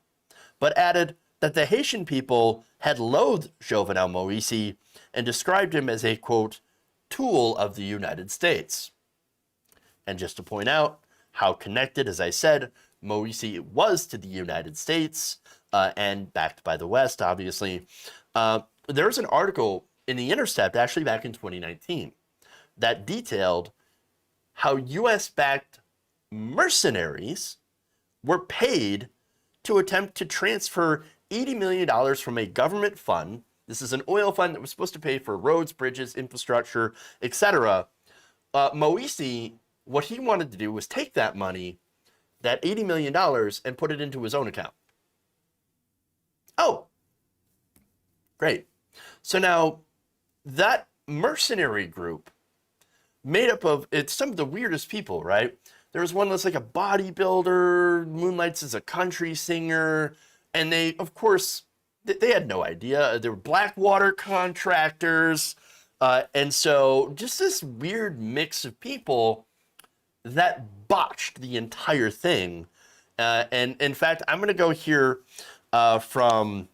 but added that the Haitian people had loathed Jovenel Moise and described him as a, quote, tool of the United States. And just to point out how connected, as I said, Moise was to the United States and backed by the West, obviously. There's an article in The Intercept, actually back in 2019, that detailed how U.S.-backed mercenaries were paid to attempt to transfer $80 million from a government fund. This is an oil fund that was supposed to pay for roads, bridges, infrastructure, etc. Moise, what he wanted to do was take that money, that $80 million, and put it into his own account. Oh, great. So now that mercenary group, made up of, it's some of the weirdest people, right? There was one that's like a bodybuilder, moonlights as a country singer, and they, of course, they had no idea. They were Blackwater contractors. And so just this weird mix of people that botched the entire thing. And in fact, I'm going to go here from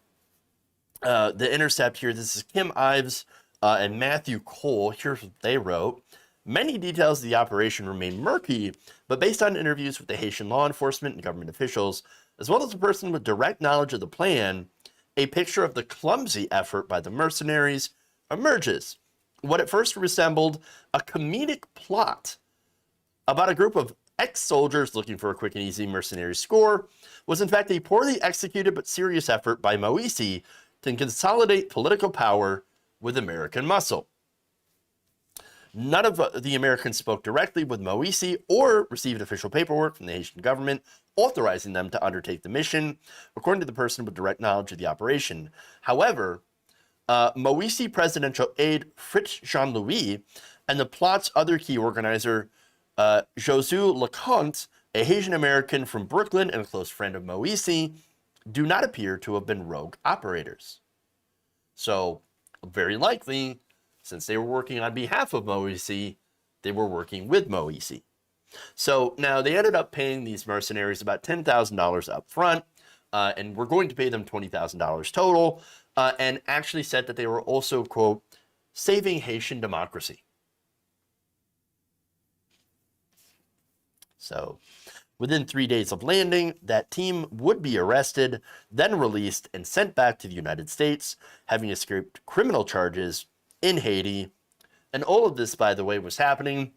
The Intercept here. This is Kim Ives and Matthew Cole. Here's what they wrote. "Many details of the operation remain murky, but based on interviews with the Haitian law enforcement and government officials, as well as a person with direct knowledge of the plan, a picture of the clumsy effort by the mercenaries emerges. What at first resembled a comedic plot about a group of ex-soldiers looking for a quick and easy mercenary score was in fact a poorly executed but serious effort by Moise to consolidate political power with American muscle. None of the Americans spoke directly with Moise or received official paperwork from the Haitian government authorizing them to undertake the mission, according to the person with direct knowledge of the operation. However, Moise presidential aide Fritz Jean-Louis and the plot's other key organizer, Josu Leconte, a Haitian American from Brooklyn and a close friend of Moise, do not appear to have been rogue operators. So, very likely, since they were working on behalf of Moise, they were working with Moise. So now they ended up paying these mercenaries about $10,000 up front, and we're going to pay them $20,000 total, and actually said that they were also, quote, saving Haitian democracy. So within 3 days of landing, that team would be arrested, then released and sent back to the United States, having escaped criminal charges in Haiti. And all of this, by the way, was happening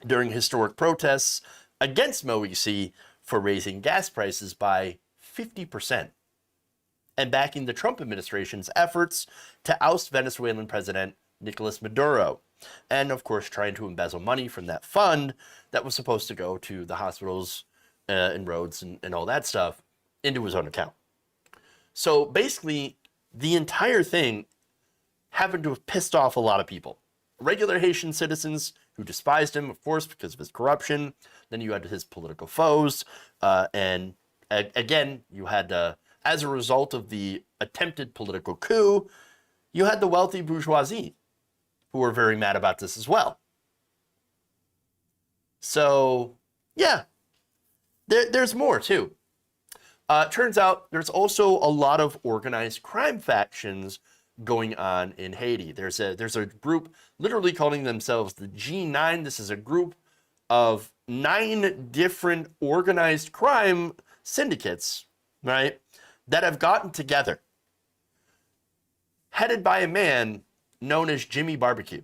during historic protests against Moise for raising gas prices by 50% and backing the Trump administration's efforts to oust Venezuelan President Nicolas Maduro. And, of course, trying to embezzle money from that fund that was supposed to go to the hospitals and roads and all that stuff into his own account. So basically, the entire thing happened to have pissed off a lot of people. Regular Haitian citizens who despised him, of course, because of his corruption. Then you had his political foes and again, you had, as a result of the attempted political coup, you had the wealthy bourgeoisie who were very mad about this as well. So, yeah, there's more too. Turns out there's also a lot of organized crime factions going on in Haiti. There's a group literally calling themselves the G9. This is a group of 9 different organized crime syndicates, right, that have gotten together, headed by a man known as Jimmy Barbecue.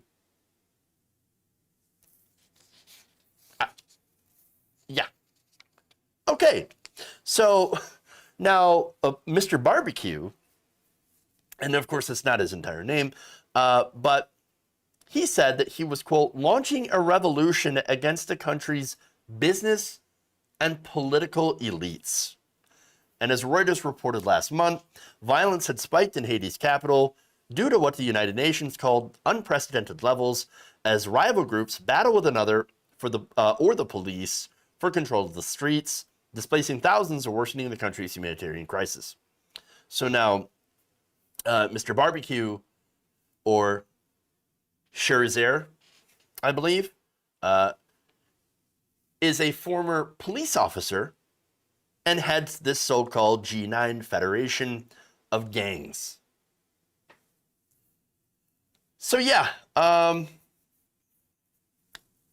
Yeah. Okay. So now Mr. Barbecue, and of course it's not his entire name, but he said that he was, quote, launching a revolution against the country's business and political elites. And as Reuters reported last month, violence had spiked in Haiti's capital due to what the United Nations called unprecedented levels as rival groups battle with another for the police for control of the streets, displacing thousands or worsening the country's humanitarian crisis. So now, Mr. Barbecue, or Cherizier, I believe, is a former police officer and heads this so-called G9 Federation of Gangs. So yeah,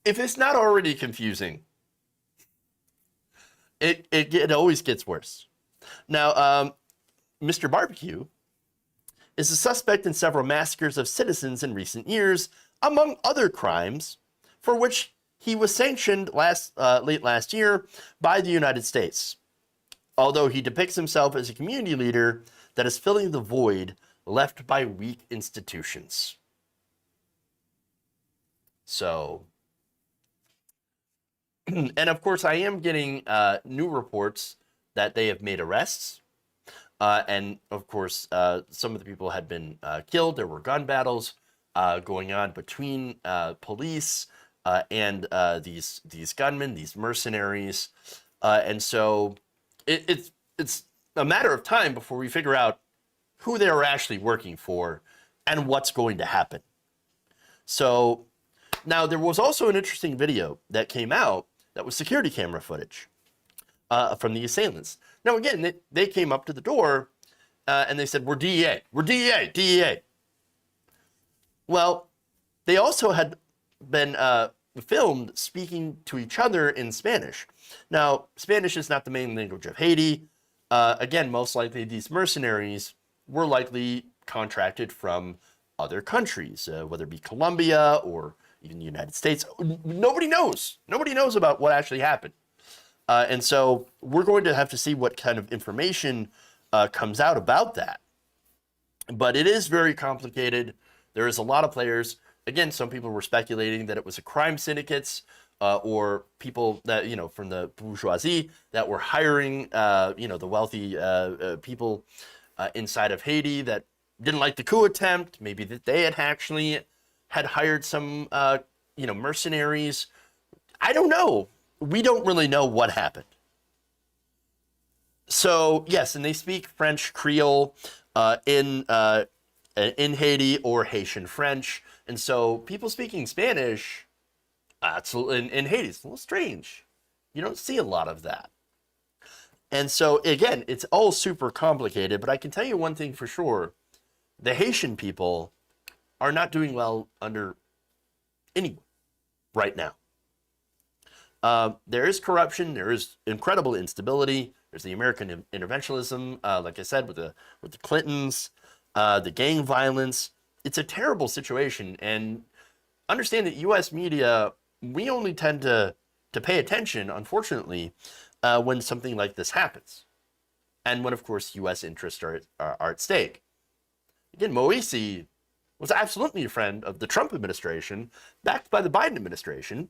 if it's not already confusing, it always gets worse. Now, Mr. Barbecue is a suspect in several massacres of citizens in recent years, among other crimes, for which he was sanctioned late last year by the United States. Although he depicts himself as a community leader that is filling the void left by weak institutions. So, and of course, I am getting new reports that they have made arrests. And of course, some of the people had been killed. There were gun battles going on between police and these gunmen, these mercenaries. And so it's a matter of time before we figure out who they are actually working for and what's going to happen. So now there was also an interesting video that came out that was security camera footage from the assailants. Now, again, they came up to the door and they said, we're DEA, we're DEA, DEA. Well, they also had been filmed speaking to each other in Spanish. Now, Spanish is not the main language of Haiti. Again, most likely these mercenaries were likely contracted from other countries, whether it be Colombia or even the United States. Nobody knows. Nobody knows about what actually happened. And so we're going to have to see what kind of information comes out about that. But it is very complicated. There is a lot of players. Again, some people were speculating that it was a crime syndicates or people that, from the bourgeoisie that were hiring, the wealthy people inside of Haiti that didn't like the coup attempt. Maybe that they had actually hired some, mercenaries. I don't know. We don't really know what happened. So yes, and they speak French Creole in Haiti, or Haitian French, and so people speaking Spanish, absolutely in Haiti, it's a little strange. You don't see a lot of that, and so again, it's all super complicated. But I can tell you one thing for sure: the Haitian people are not doing well under anyone right now. There is corruption. There is incredible instability. There's the American interventionism, like I said, with the Clintons, the gang violence. It's a terrible situation. And understand that U.S. media, we only tend to pay attention, unfortunately, when something like this happens. And when, of course, U.S. interests are at stake. Again, Moise was absolutely a friend of the Trump administration, backed by the Biden administration,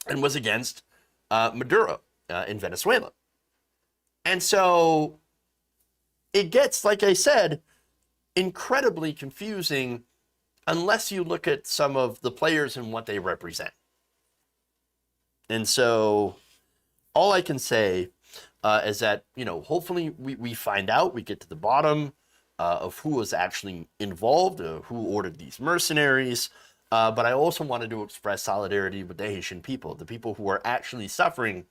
and was against Maduro in Venezuela. And so it gets, like I said, incredibly confusing unless you look at some of the players and what they represent. And so all I can say is that, you know, hopefully we find out, we get to the bottom of who was actually involved, who ordered these mercenaries. But I also wanted to express solidarity with the Haitian people, the people who are actually suffering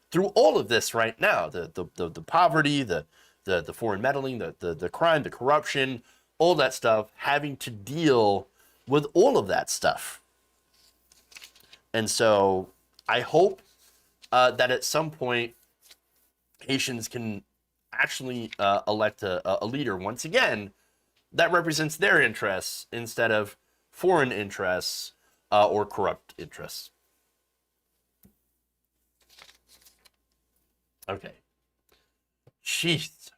through all of this right now, the poverty, the foreign meddling, the crime, the corruption, all that stuff, having to deal with all of that stuff. And so I hope that at some point Haitians can actually elect a leader once again that represents their interests instead of foreign interests or corrupt interests. Okay. Jeez.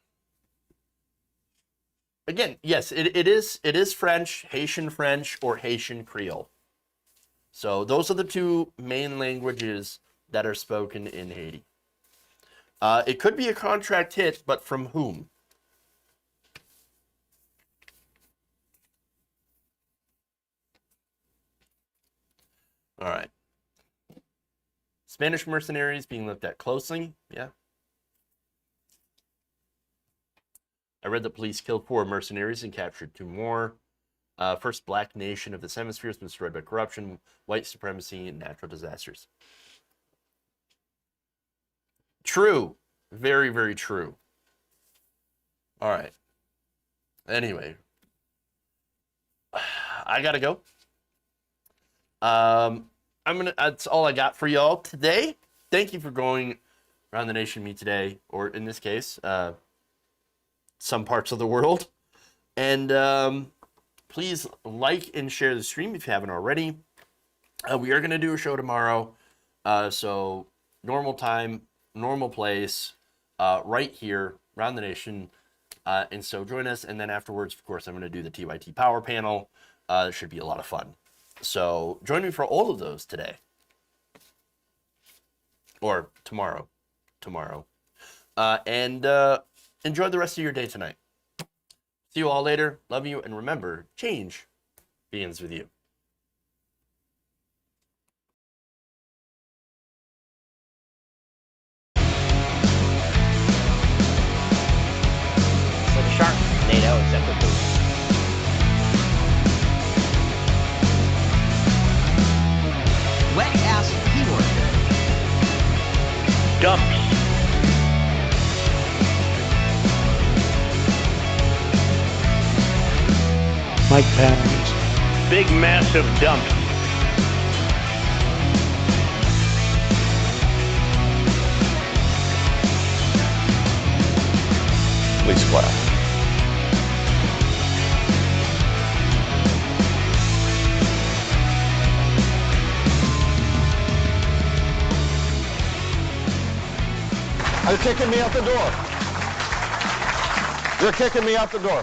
Again, yes, it is French, Haitian French, or Haitian Creole. So those are the two main languages that are spoken in Haiti. It could be a contract hit, but from whom? All right. Spanish mercenaries being looked at closely. Yeah. I read the police killed 4 mercenaries and captured 2 more. First black nation of this hemisphere has been destroyed by corruption, white supremacy, and natural disasters. True. Very, very true. All right. Anyway. I gotta go. That's all I got for y'all today. Thank you for going around the nation with me today, or in this case, some parts of the world. And please like and share the stream if you haven't already. We are going to do a show tomorrow. So normal time, normal place, right here around the nation. And so join us. And then afterwards, of course, I'm going to do the TYT Power Panel. It should be a lot of fun. So join me for all of those today. Or tomorrow. And enjoy the rest of your day tonight. See you all later. Love you. And remember, change begins with you. For the shark, NATO, except for food. Wet ass keyword. Dumps. Mike Pence. Big massive dumps. Please clap. They're kicking me out the door. They're kicking me out the door.